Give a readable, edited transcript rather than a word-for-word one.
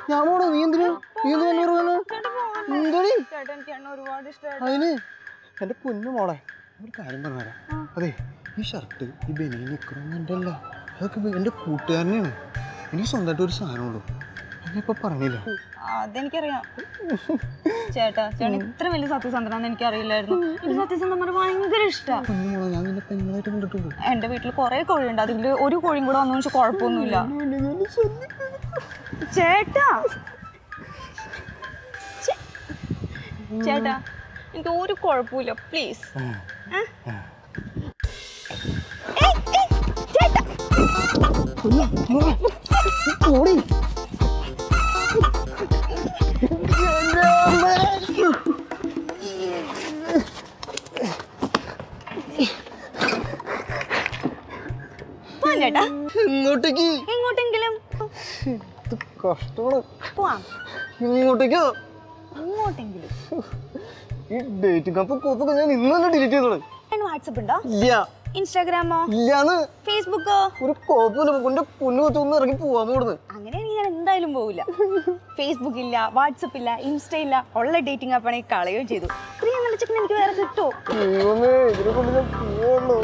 ഞാൻ പോണോ? നീ എന്തിനു അതിന് എന്റെ പൊന്നു മോളെ ഒരു കാര്യം പറഞ്ഞുതരാം. അതെ, ഈ ഷർട്ട് ഈ ബനിയൻ നിക്കറൊന്നും എൻ്റെ അല്ല, അതൊക്കെ എൻ്റെ കൂട്ടുകാരനെയാണ്. എനിക്ക് സ്വന്തമായിട്ട് ഒരു സാധനമുള്ളൂ, അതിനിപ്പോ പറഞ്ഞില്ല. അതെനിക്കറിയാം ചേട്ടാ. ചേട്ടൻ ഇത്ര വലിയ സത്യസന്ധനാന്ന് എനിക്കറിയില്ലായിരുന്നു. എനിക്ക് സത്യസന്ധന്മാരെ ഭയങ്കര ഇഷ്ടമാണ്. ഞാൻ നിന്നെ പെങ്ങളായിട്ട് കണ്ടിട്ടുള്ളൂ. എന്റെ വീട്ടിൽ കുറെ കോഴിയുണ്ട്, അതിൽ ഒരു കോഴിയും കൂടെ വന്നു വെച്ചാൽ കുഴപ്പമൊന്നുമില്ല ചേട്ടാ. ചേട്ടാ എനിക്ക് ഒരു കുഴപ്പമില്ല, പ്ലീസ്. ചേട്ടാ ഇങ്ങോട്ടേക്ക്, എങ്ങോട്ടെങ്കിലും കഷ്ടമാണ്. പോവാം. ഇങ്ങോട്ടേക്കോ? അങ്ങോട്ടെങ്കിലും. ഈ ഡേറ്റിംഗ് ആപ്പ് കോപ്പൊക്കെ ഞാൻ ഇന്ന് തന്നെ ഡിലീറ്റ് ചെയ്തോളൂ. വാട്സപ്പ് ഉണ്ടോ? ഇല്ല. ഇൻസ്റ്റാഗ്രാമോ? ഇല്ലാന്ന്. ഫേസ്ബുക്കോ? ഒരു കോപ്പില്ല. എന്റെ പൊന്നു കൊച്ചൊന്ന് ഇറങ്ങി പോവാൻ കൂടുന്നത്. അങ്ങനെയാണെങ്കിൽ ഞാൻ എന്തായാലും പോവില്ല. ഫേസ്ബുക്ക് ഇല്ല, വാട്സപ്പ് ഇല്ല, ഇൻസ്റ്റ ഇല്ല, ഉള്ള ഡേറ്റിംഗ് ആപ്പാണെങ്കിൽ കളയുകയും ചെയ്തു. ഫ്രീ എന്നുള്ള ചിക്കൻ എനിക്ക് വേറെ കിട്ടുമോ? ഇതിനെ കൊണ്ട് ഞാൻ പോവുള്ളൂ.